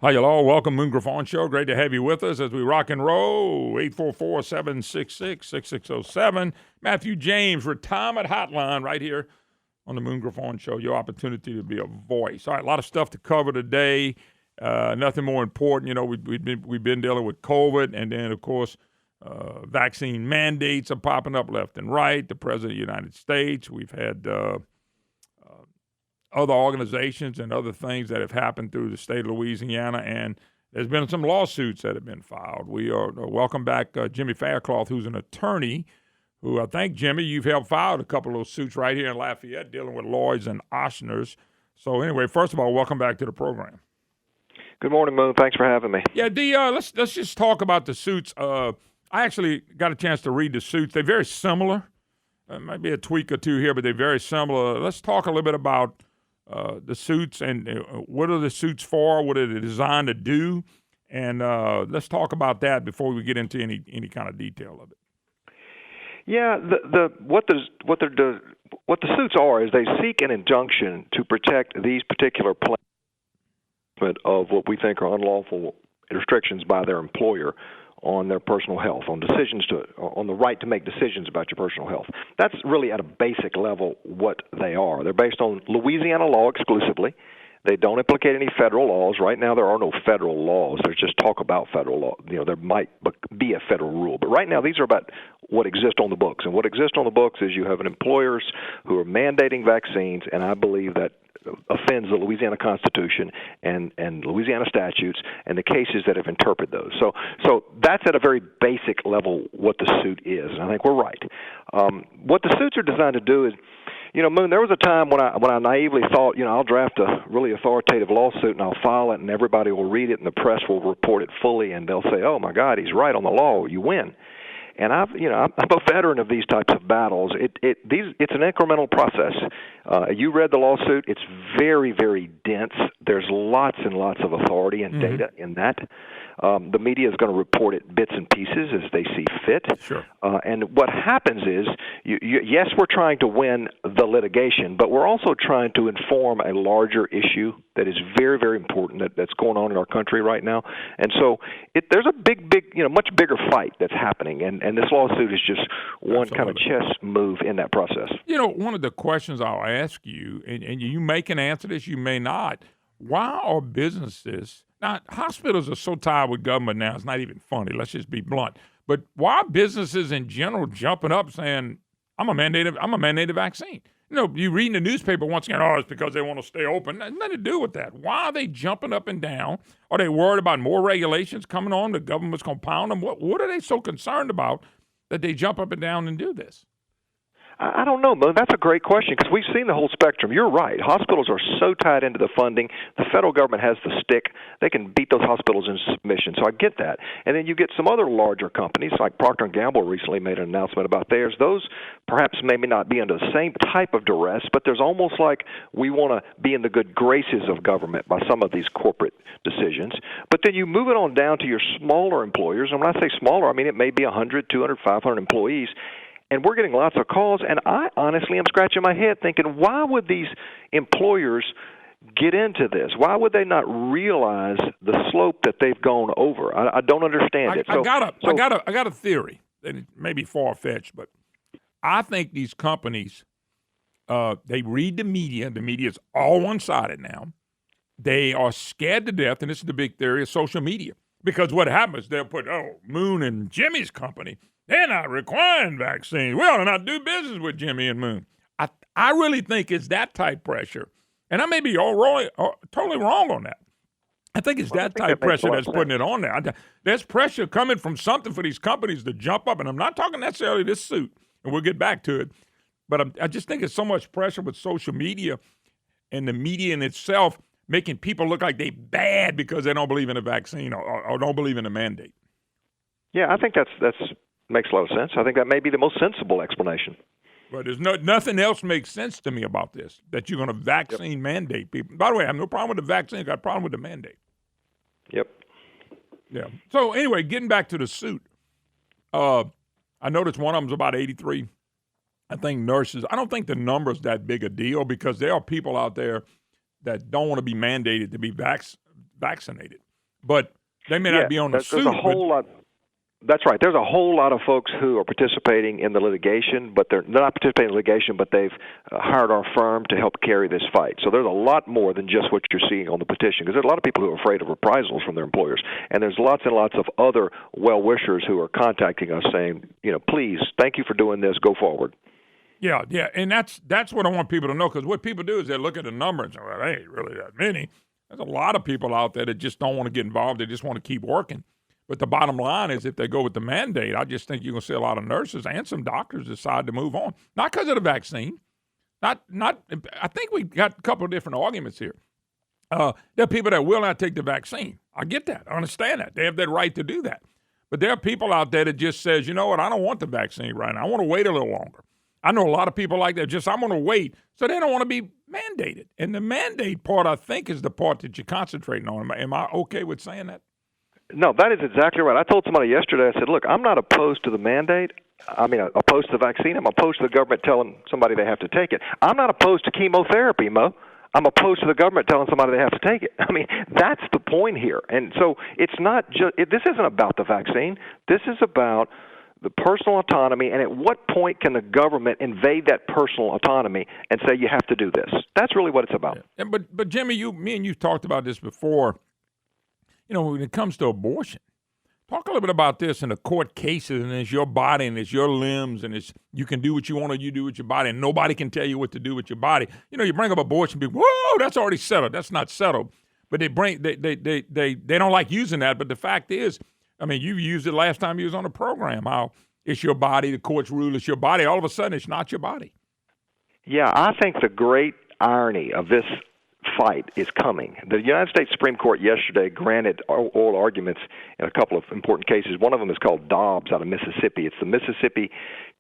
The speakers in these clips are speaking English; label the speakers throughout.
Speaker 1: Hi, y'all. Welcome, Moon Griffon Show. Great to have you with us as we rock and roll. 844-766-6607. Matthew James, Retirement Hotline, right here on the Moon Griffon Show. Your opportunity to be a voice. All right, a lot of stuff to cover today. Nothing more important. You know, we've been dealing with COVID, and then, of course, vaccine mandates are popping up left and right. The President of the United States. We've had other organizations and other things that have happened through the state of Louisiana, and there's been some lawsuits that have been filed. We are welcome back Jimmy Faircloth, who's an attorney, who I think, Jimmy, you've helped file a couple of those suits right here in Lafayette dealing with Lourdes and Ochners. So anyway, first of all, welcome back to the program.
Speaker 2: Good morning, Moon. Thanks for having me.
Speaker 1: Yeah, let's just talk about the suits. I actually got a chance to read the suits. They're very similar. Might be a tweak or two here, but they're very similar. Let's talk a little bit about the suits and what are the suits for? What are they designed to do? And let's talk about that before we get into any kind of detail of it.
Speaker 2: Yeah, what the suits are is they seek an injunction to protect these particular plaintiffs of what we think are unlawful restrictions by their employer on their personal health, on the right to make decisions about your personal health. That's really at a basic level what they are. They're based on Louisiana law exclusively. They don't implicate any federal laws. Right now there are no federal laws. There's just talk about federal law. You know, there might be a federal rule. But right now these are about what exists on the books. And what exists on the books is you have employers who are mandating vaccines, and I believe that offends the Louisiana Constitution and Louisiana statutes and the cases that have interpreted those. So that's at a very basic level what the suit is, and I think we're right. What the suits are designed to do is, you know, Moon, there was a time when I naively thought, you know, I'll draft a really authoritative lawsuit and I'll file it and everybody will read it and the press will report it fully and they'll say, oh my God, he's right on the law, you win. And I'm a veteran of these types of battles. It's an incremental process. You read the lawsuit. It's very, very dense. There's lots and lots of authority and data in that. The media is going to report it bits and pieces as they see fit.
Speaker 1: Sure.
Speaker 2: And what happens is, yes, we're trying to win the litigation, but we're also trying to inform a larger issue that is very, very important that's going on in our country right now. And so there's a big, much bigger fight that's happening. And this lawsuit is just one kind of chess move in that process.
Speaker 1: You know, one of the questions I'll ask you, and you may can answer this, you may not, why are businesses, now hospitals are so tired with government now, it's not even funny, let's just be blunt, but why are businesses in general jumping up saying, I'm a mandated vaccine? You know, you read in the newspaper once again, it's because they want to stay open. Nothing to do with that. Why are they jumping up and down? Are they worried about more regulations coming on? The government's going to pound them? What are they so concerned about that they jump up and down and do this?
Speaker 2: I don't know, Mo. That's a great question because we've seen the whole spectrum. You're right. Hospitals are so tied into the funding. The federal government has the stick. They can beat those hospitals into submission. So I get that. And then you get some other larger companies like Procter & Gamble recently made an announcement about theirs. Those perhaps maybe not be under the same type of duress, but there's almost like we want to be in the good graces of government by some of these corporate decisions. But then you move it on down to your smaller employers. And when I say smaller, I mean it may be 100, 200, 500 employees. And we're getting lots of calls, and I honestly am scratching my head thinking, why would these employers get into this? Why would they not realize the slope that they've gone over? I don't understand it.
Speaker 1: I got a theory, and it may be far-fetched, but I think these companies, they read the media. The media is all one-sided now. They are scared to death, and this is the big theory of social media. Because what happens, they'll put, Moon and Jimmy's company, they're not requiring vaccines. We ought to not do business with Jimmy and Moon. I really think it's that type pressure. And I may be totally wrong on that. I think it's that type pressure that's putting it on there. There's pressure coming from something for these companies to jump up. And I'm not talking necessarily this suit, and we'll get back to it. But I just think it's so much pressure with social media and the media in itself making people look like they bad because they don't believe in a vaccine or don't believe in a mandate.
Speaker 2: Yeah, I think that's makes a lot of sense. I think that may be the most sensible explanation.
Speaker 1: But there's nothing else makes sense to me about this, that you're going to vaccine mandate people. By the way, I have no problem with the vaccine. I got a problem with the mandate.
Speaker 2: Yep.
Speaker 1: Yeah. So anyway, getting back to the suit, I noticed one of them's about 83, I think, nurses. I don't think the number's that big a deal because there are people out there that don't want to be mandated to be vaccinated. But they may not be on the suit.
Speaker 2: There's a whole lot. That's right. There's a whole lot of folks who are participating in the litigation, but they're not participating in litigation, but they've hired our firm to help carry this fight. So there's a lot more than just what you're seeing on the petition, because there's a lot of people who are afraid of reprisals from their employers, and there's lots and lots of other well-wishers who are contacting us saying, please, thank you for doing this, go forward.
Speaker 1: Yeah, and that's what I want people to know, because what people do is they look at the number and say, well, they ain't really that many. There's a lot of people out there that just don't want to get involved. They just want to keep working. But the bottom line is, if they go with the mandate, I just think you're going to see a lot of nurses and some doctors decide to move on. Not because of the vaccine. I think we got a couple of different arguments here. There are people that will not take the vaccine. I get that. I understand that. They have that right to do that. But there are people out there that just says, you know what, I don't want the vaccine right now. I want to wait a little longer. I know a lot of people like that. I'm going to wait. So they don't want to be mandated. And the mandate part, I think, is the part that you're concentrating on. Am I okay with saying that?
Speaker 2: No, that is exactly right. I told somebody yesterday, I said, look, I'm not opposed to the mandate. Opposed to the vaccine. I'm opposed to the government telling somebody they have to take it. I'm not opposed to chemotherapy, Mo. I'm opposed to the government telling somebody they have to take it. That's the point here. And so it's not just this isn't about the vaccine. This is about the personal autonomy, and at what point can the government invade that personal autonomy and say you have to do this? That's really what it's about.
Speaker 1: Yeah. But Jimmy, me and you talked about this before. When it comes to abortion, talk a little bit about this in the court cases, and it's your body and it's your limbs, and you can do what you want to do with your body, and nobody can tell you what to do with your body. You bring up abortion, people, whoa, that's already settled. That's not settled. But they don't like using that. But the fact is, you used it last time you was on the program, how it's your body, the courts rule it's your body. All of a sudden, it's not your body.
Speaker 2: Yeah, I think the great irony of this fight is coming. The United States Supreme Court yesterday granted oral arguments in a couple of important cases. One of them is called Dobbs out of Mississippi. It's the Mississippi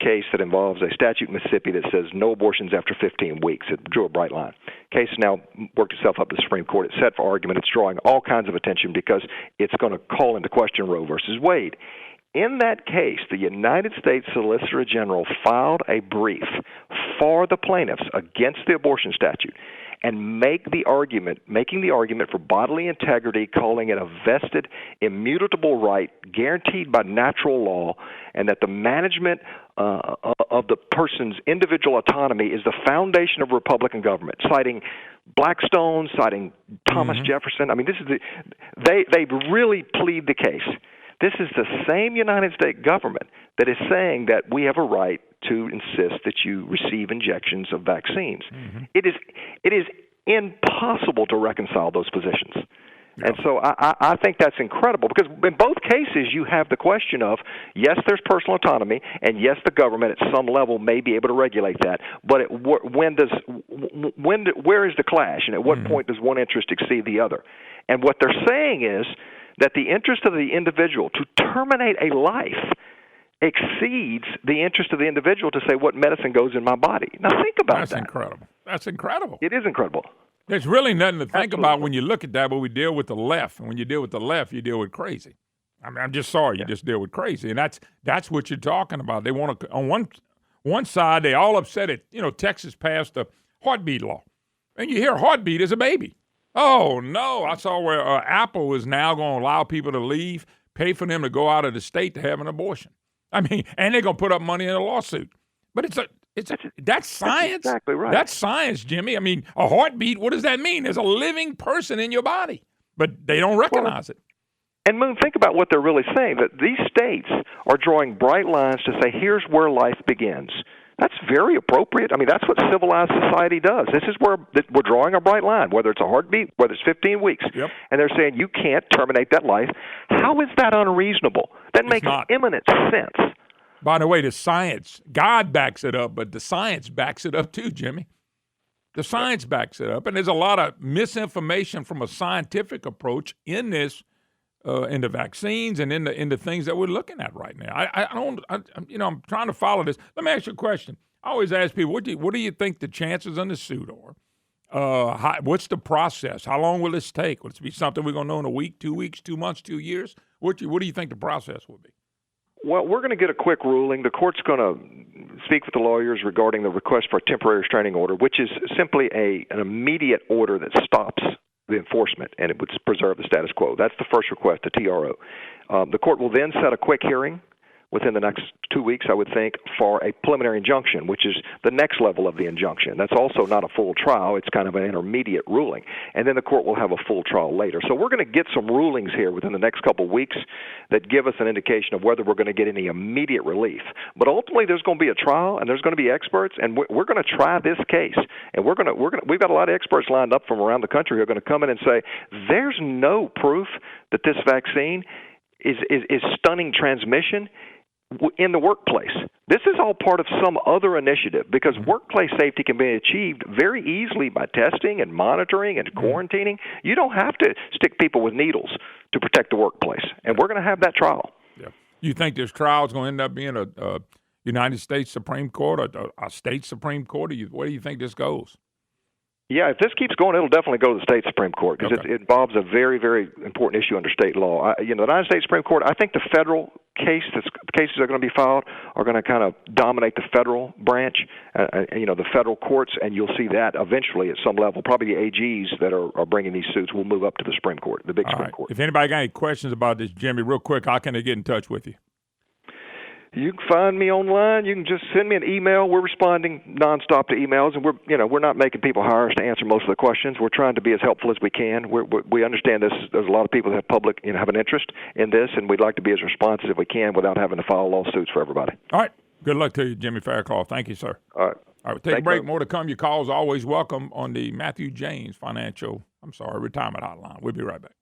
Speaker 2: case that involves a statute in Mississippi that says no abortions after 15 weeks. It drew a bright line. Case has now worked itself up to the Supreme Court. It's set for argument. It's drawing all kinds of attention because it's going to call into question Roe versus Wade. In that case, the United States Solicitor General filed a brief for the plaintiffs against the abortion statute and making the argument for bodily integrity, calling it a vested, immutable right guaranteed by natural law, and that the management of the person's individual autonomy is the foundation of Republican government, citing Blackstone, citing Thomas Jefferson. They really plead the case. This is the same United States government that is saying that we have a right to insist that you receive injections of vaccines. Mm-hmm. It is impossible to reconcile those positions. Yeah. And so I think that's incredible, because in both cases you have the question of, yes, there's personal autonomy, and yes, the government at some level may be able to regulate that, but where is the clash, and at what point does one interest exceed the other? And what they're saying is that the interest of the individual to terminate a life exceeds the interest of the individual to say what medicine goes in my body. Now think about that.
Speaker 1: That's incredible. That's incredible.
Speaker 2: It is incredible.
Speaker 1: There's really nothing to think about when you look at that, but we deal with the left. And when you deal with the left, you deal with crazy. I'm just sorry, you just deal with crazy. And that's what you're talking about. They want to, on one side, they all upset it. Texas passed the heartbeat law. And you hear heartbeat is a baby. Oh, no. I saw where Apple is now going to allow people to leave, pay for them to go out of the state to have an abortion. And they're going to put up money in a lawsuit. But that's science.
Speaker 2: That's exactly right.
Speaker 1: That's science, Jimmy. A heartbeat, what does that mean? There's a living person in your body. But they don't recognize it.
Speaker 2: And Moon, think about what they're really saying, that these states are drawing bright lines to say, here's where life begins. That's very appropriate. That's what civilized society does. This is where we're drawing a bright line, whether it's a heartbeat, whether it's 15 weeks.
Speaker 1: Yep.
Speaker 2: And they're saying you can't terminate that life. How is that unreasonable? That makes eminent sense.
Speaker 1: By the way, the science, God backs it up, but the science backs it up too, Jimmy. The science backs it up. And there's a lot of misinformation from a scientific approach in this, in the vaccines and in the things that we're looking at right now. I'm trying to follow this. Let me ask you a question. I always ask people, what do you think the chances on the suit are? What's the process? How long will this take? Will it be something we're going to know in a week, 2 weeks, 2 months, 2 years? What do you think the process will be?
Speaker 2: Well, we're going to get a quick ruling. The court's going to speak with the lawyers regarding the request for a temporary restraining order, which is simply an immediate order that stops the enforcement, and it would preserve the status quo. That's the first request, the TRO. The court will then set a quick hearing within the next 2 weeks, I would think, for a preliminary injunction, which is the next level of the injunction. That's also not a full trial. It's kind of an intermediate ruling. And then the court will have a full trial later. So we're going to get some rulings here within the next couple of weeks that give us an indication of whether we're going to get any immediate relief. But ultimately, there's going to be a trial, and there's going to be experts, and we're going to try this case. And we've got a lot of experts lined up from around the country who are going to come in and say, there's no proof that this vaccine is stunning transmission in the workplace. This is all part of some other initiative, because workplace safety can be achieved very easily by testing and monitoring and quarantining. You don't have to stick people with needles to protect the workplace, and we're going to have that trial.
Speaker 1: Yeah. You think this trial is going to end up being a United States Supreme Court or a state Supreme Court? Where do you think this goes?
Speaker 2: Yeah, if this keeps going, it'll definitely go to the state Supreme Court, because it involves a very, very important issue under state law. The United States Supreme Court, I think the federal cases that are going to be filed are going to kind of dominate the federal branch, the federal courts, and you'll see that eventually at some level. Probably the AGs that are bringing these suits will move up to the Supreme Court, the big Supreme Court.
Speaker 1: If anybody got any questions about this, Jimmy, real quick, how can they get in touch with you?
Speaker 2: You can find me online. You can just send me an email. We're responding nonstop to emails, and we're not making people hire us to answer most of the questions. We're trying to be as helpful as we can. We understand this. There's a lot of people that have an interest in this, and we'd like to be as responsive as we can without having to file lawsuits for everybody.
Speaker 1: All right. Good luck to you, Jimmy Faircloth. Thank you, sir.
Speaker 2: All right.
Speaker 1: All right. We'll take a break. More to come. Your calls always welcome on the Matthew James Retirement Hotline. We'll be right back.